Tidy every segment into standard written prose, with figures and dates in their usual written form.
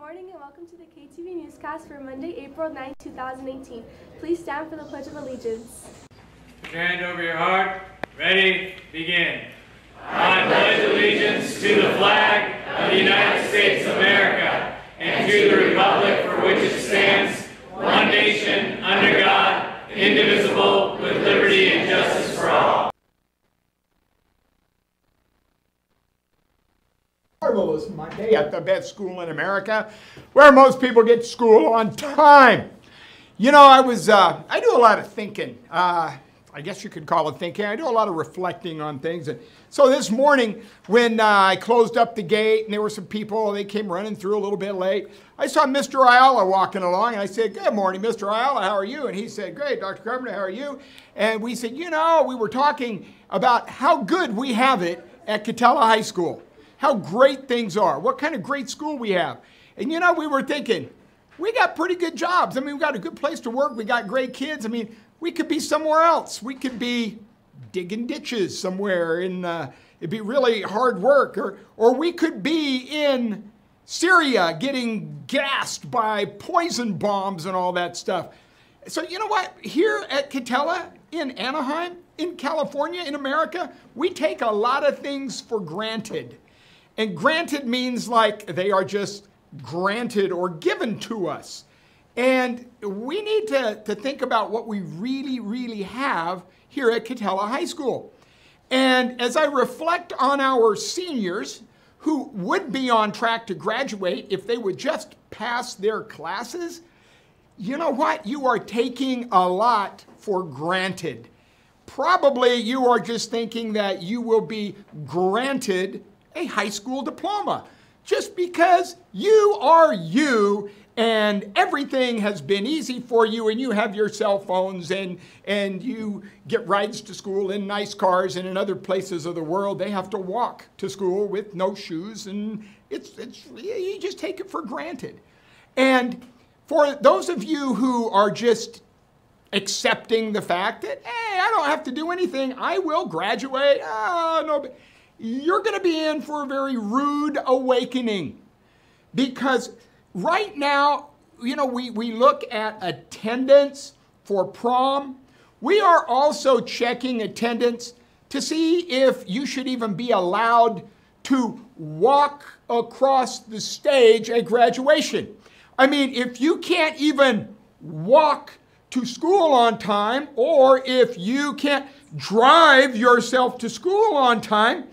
morning and welcome to the KTV newscast for Monday, April 9, 2018. Please stand for the Pledge of Allegiance. Put your hand over your heart. Ready? Begin. I pledge allegiance to the flag of the United States of America and to the republic for which it stands, one nation, under God, indivisible, with liberty and justice for all. Marvelous Monday at the best school in America, where most people get to school on time. You know, I do a lot of thinking. I guess you could call it thinking. I do a lot of reflecting on things. And so this morning, when I closed up the gate and there were some people, they came running through a little bit late. I saw Mr. Ayala walking along and I said, "Good morning, Mr. Ayala, how are you?" And he said, "Great, Dr. Carpenter, how are you?" And we said, we were talking about how good we have it at Katella High School. How great things are, what kind of great school we have. And we were thinking, we got pretty good jobs. I mean, we got a good place to work. We got great kids. I mean, we could be somewhere else. We could be digging ditches somewhere it'd be really hard work. Or we could be in Syria getting gassed by poison bombs and all that stuff. So you know what? Here at Katella in Anaheim, in California, in America, we take a lot of things for granted. And granted means like they are just granted or given to us. And we need to think about what we really, really have here at Katella High School. And as I reflect on our seniors who would be on track to graduate if they would just pass their classes, you know what? You are taking a lot for granted. Probably you are just thinking that you will be granted a high school diploma just because you are you and everything has been easy for you and you have your cell phones and you get rides to school in nice cars, and in other places of the world they have to walk to school with no shoes, and you just take it for granted. And for those of you who are just accepting the fact that, hey, I don't have to do anything, I will graduate, no, you're going to be in for a very rude awakening. Because right now, we look at attendance for prom. We are also checking attendance to see if you should even be allowed to walk across the stage at graduation. I mean, if you can't even walk to school on time, or if you can't drive yourself to school on time,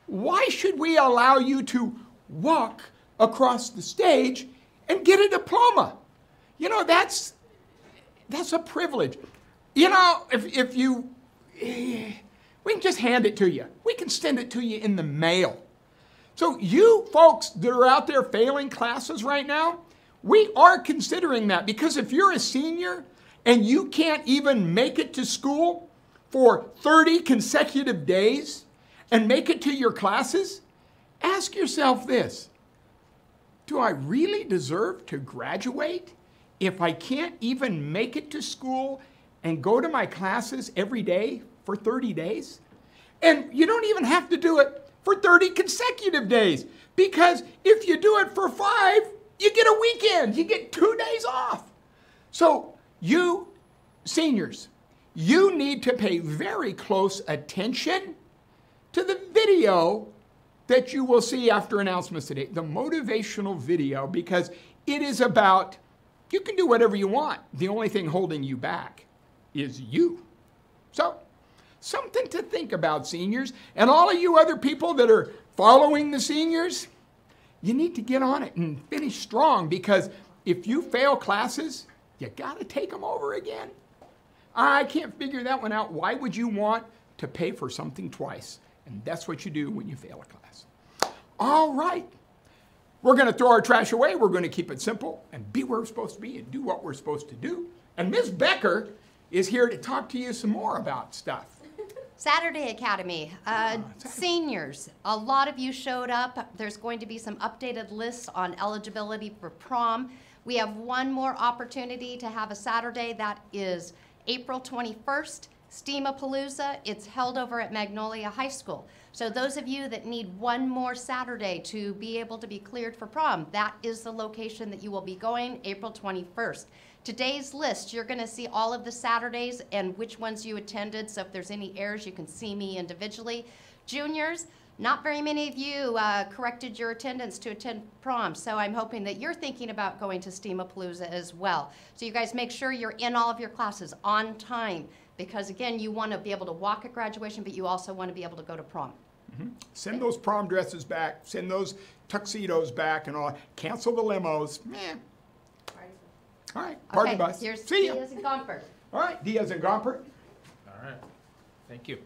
why should we allow you to walk across the stage and get a diploma? That's a privilege. If you, we can just hand it to you. We can send it to you in the mail. So you folks that are out there failing classes right now, we are considering that, because if you're a senior and you can't even make it to school for 30 consecutive days and make it to your classes, ask yourself this: do I really deserve to graduate if I can't even make it to school and go to my classes every day for 30 days? And you don't even have to do it for 30 consecutive days, because if you do it for 5, you get a weekend, you get 2 days off. So you seniors, you need to pay very close attention to the video that you will see after announcements today, the motivational video, because it is about, you can do whatever you want. The only thing holding you back is you. So, something to think about, seniors. And all of you other people that are following the seniors, you need to get on it and finish strong, because if you fail classes, you got to take them over again. I can't figure that one out. Why would you want to pay for something twice? And that's what you do when you fail a class. All right. We're going to throw our trash away. We're going to keep it simple and be where we're supposed to be and do what we're supposed to do. And Ms. Becker is here to talk to you some more about stuff. Saturday Academy, seniors, a lot of you showed up. There's going to be some updated lists on eligibility for prom. We have one more opportunity to have a Saturday. That is April 21st, STEAMapalooza, it's held over at Magnolia High School. So those of you that need one more Saturday to be able to be cleared for prom, that is the location that you will be going, April 21st. Today's list, you're gonna see all of the Saturdays and which ones you attended, so if there's any errors, you can see me individually. Juniors, not very many of you corrected your attendance to attend prom, so I'm hoping that you're thinking about going to STEAMapalooza as well. So you guys make sure you're in all of your classes on time, because again, you want to be able to walk at graduation, but you also want to be able to go to prom. Send those prom dresses back, send those tuxedos back and all. Cancel the limos. Meh. All right, party bus. Here's See ya. Diaz and Gompert. All right, Diaz and Gompert. All right, thank you.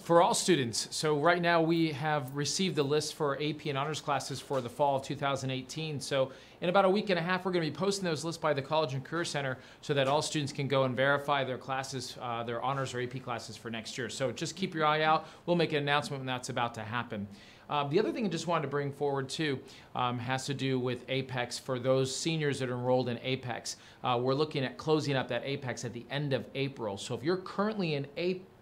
For all students, so right now we have received the list for AP and honors classes for the fall of 2018. So in about a week and a half, we're going to be posting those lists by the College and Career Center so that all students can go and verify their classes, their honors or AP classes for next year. So just keep your eye out. We'll make an announcement when that's about to happen. The other thing I just wanted to bring forward too has to do with APEX. For those seniors that are enrolled in APEX, we're looking at closing up that APEX at the end of April. So if you're currently in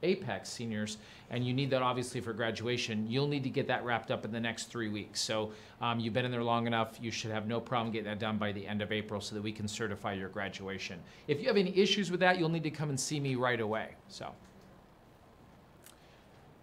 APEX seniors and you need that obviously for graduation, you'll need to get that wrapped up in the next 3 weeks. So you've been in there long enough, you should have no problem getting that done by the end of April so that we can certify your graduation. If you have any issues with that, you'll need to come and see me right away. So.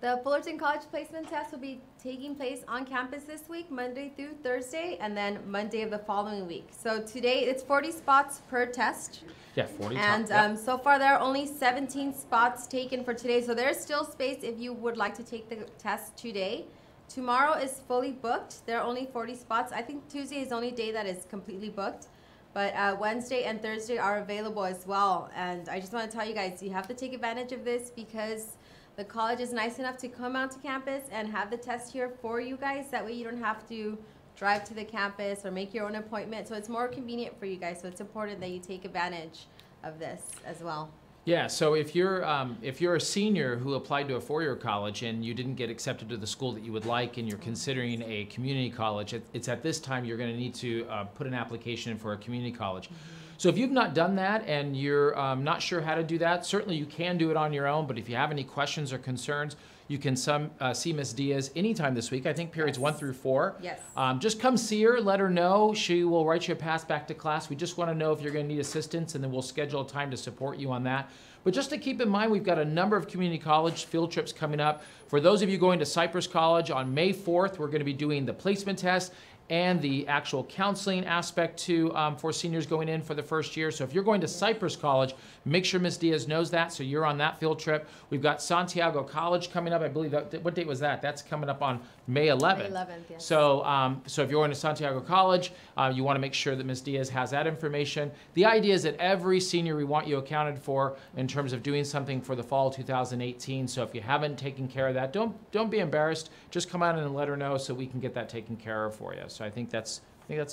The Fullerton College Placement Test will be taking place on campus this week, Monday through Thursday, and then Monday of the following week. So today, it's 40 spots per test. Yeah, 40. And so far, there are only 17 spots taken for today. So there's still space if you would like to take the test today. Tomorrow is fully booked. There are only 40 spots. I think Tuesday is the only day that is completely booked. But Wednesday and Thursday are available as well. And I just want to tell you guys, you have to take advantage of this because the college is nice enough to come out to campus and have the test here for you guys. That way you don't have to drive to the campus or make your own appointment. So it's more convenient for you guys. So it's important that you take advantage of this as well. Yeah, so if you're a senior who applied to a four-year college and you didn't get accepted to the school that you would like and you're considering a community college, it's at this time you're going to need to put an application in for a community college. So if you've not done that and you're not sure how to do that, certainly you can do it on your own, but if you have any questions or concerns, you can see Ms. Diaz anytime this week. I think periods 1 through 4. Yes. Just come see her, let her know. She will write you a pass back to class. We just want to know if you're going to need assistance, and then we'll schedule a time to support you on that. But just to keep in mind, we've got a number of community college field trips coming up. For those of you going to Cypress College, on May 4th, we're going to be doing the placement test and the actual counseling aspect for seniors going in for the first year. So if you're going to Cypress College, make sure Ms. Diaz knows that, so you're on that field trip. We've got Santiago College coming up. I believe what date was that? That's coming up on May 11th. May 11th, yes. So, so if you're going to Santiago College, you want to make sure that Ms. Diaz has that information. The idea is that every senior we want you accounted for in terms of doing something for the fall 2018. So if you haven't taken care of that, don't be embarrassed. Just come out and let her know so we can get that taken care of for you. So I think that's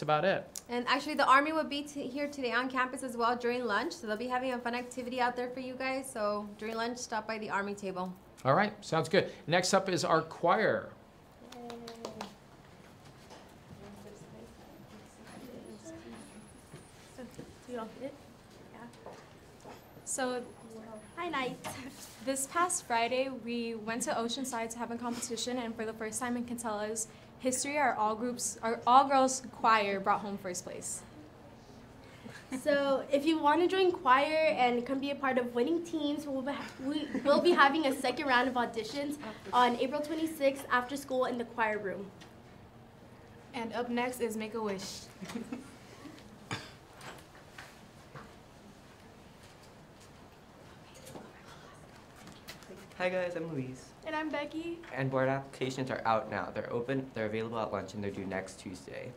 about it. And actually, the Army will be here today on campus as well during lunch. So they'll be having a fun activity out there for you guys. So during lunch, stop by the Army table. All right, sounds good. Next up is our choir. So, hi Knights. This past Friday, we went to Oceanside to have a competition, and for the first time in Cantella's history, our all-girls choir brought home first place. So if you want to join choir and come be a part of winning teams, we will be having a second round of auditions on April 26th after school in the choir room. And up next is Make-A-Wish. Hi guys, I'm Luis. And I'm Becky. And board applications are out now. They're open, they're available at lunch, and they're due next Tuesday.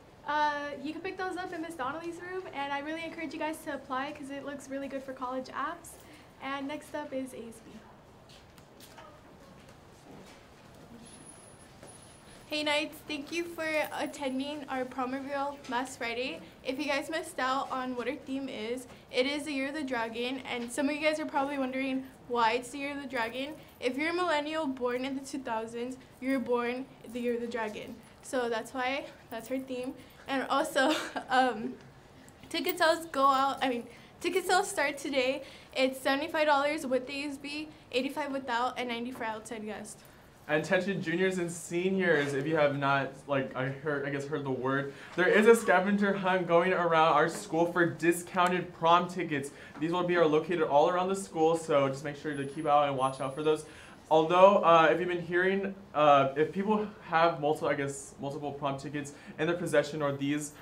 You can pick those up in Miss Donnelly's room, and I really encourage you guys to apply because it looks really good for college apps. And next up is ASB. Hey Knights, thank you for attending our prom reveal last Friday. If you guys missed out on what our theme is, it is the Year of the Dragon, and some of you guys are probably wondering why it's the Year of the Dragon. If you're a millennial born in the 2000s, you're born the Year of the Dragon. So that's why, that's our theme. And also, ticket Ticket sales start today. It's $75 with the USB, $85 without, and $90 for outside guests. And attention juniors and seniors, if you have not, heard the word, there is a scavenger hunt going around our school for discounted prom tickets. These will be located all around the school, so just make sure to keep out and watch out for those. Although, if you've been hearing, if people have multiple prom tickets in their possession or these,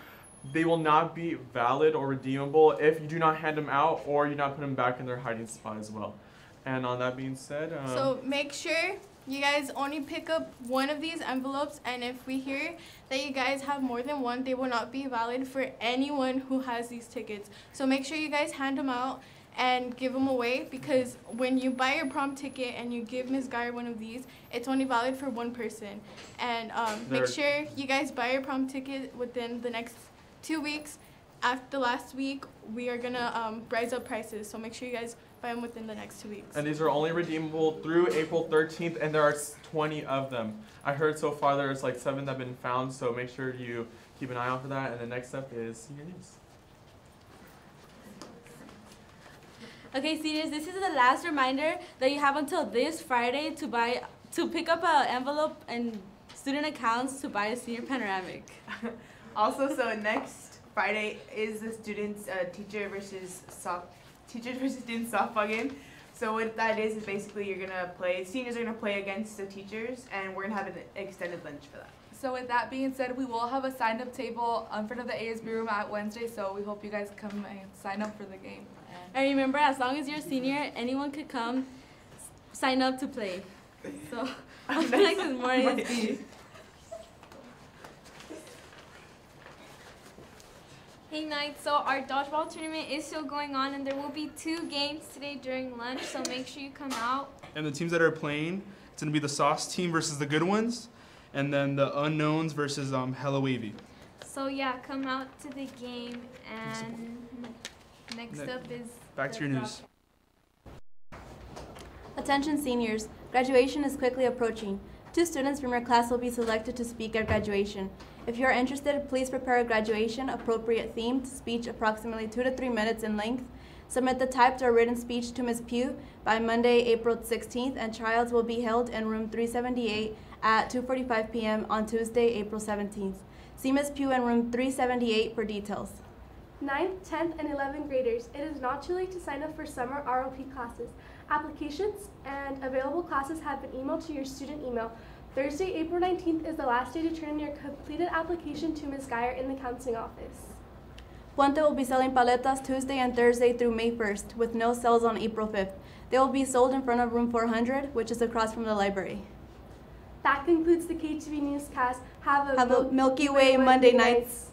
they will not be valid or redeemable if you do not hand them out or you not put them back in their hiding spot as well. And on that being said, so make sure you guys only pick up one of these envelopes, and if we hear that you guys have more than one, they will not be valid for anyone who has these tickets. So make sure you guys hand them out and give them away, because when you buy your prom ticket and you give Ms. Geyer one of these, it's only valid for one person. And make sure you guys buy your prom ticket within the next 2 weeks. After the last week, we are gonna rise up prices, so make sure you guys buy them within the next 2 weeks. And these are only redeemable through April 13th, and there are 20 of them. I heard so far there's like 7 that have been found, so make sure you keep an eye out for that. And the next up is senior news. Okay, seniors, this is the last reminder that you have until this Friday to pick up an envelope and student accounts to buy a senior panoramic. Also, so next Friday is the students' teacher versus student softball game. So what that is basically seniors are gonna play against the teachers, and we're gonna have an extended lunch for that. So with that being said, we will have a sign-up table in front of the ASB room at Wednesday, so we hope you guys come and sign up for the game. And remember, as long as you're a senior, anyone could come sign up to play. So I feel like there's more ASB. Hey Knights, so our dodgeball tournament is still going on, and there will be 2 games today during lunch, so make sure you come out. And the teams that are playing, it's going to be the Sauce team versus the Good Ones, and then the Unknowns versus Hella Wavy. So yeah, come out to the game, and next up is... Back to your news. Attention seniors, graduation is quickly approaching. 2 students from your class will be selected to speak at graduation. If you are interested, please prepare a graduation appropriate themed speech approximately 2 to 3 minutes in length. Submit the typed or written speech to Ms. Pugh by Monday, April 16th, and trials will be held in room 378 at 2:45 p.m. on Tuesday, April 17th. See Ms. Pugh in room 378 for details. 9th, 10th, and 11th graders, it is not too late to sign up for summer ROP classes. Applications and available classes have been emailed to your student email. Thursday, April 19th is the last day to turn in your completed application to Ms. Geyer in the counseling office. Puente will be selling paletas Tuesday and Thursday through May 1st, with no sales on April 5th. They will be sold in front of room 400, which is across from the library. That concludes the KTV newscast. Have a Milky Way Monday nights.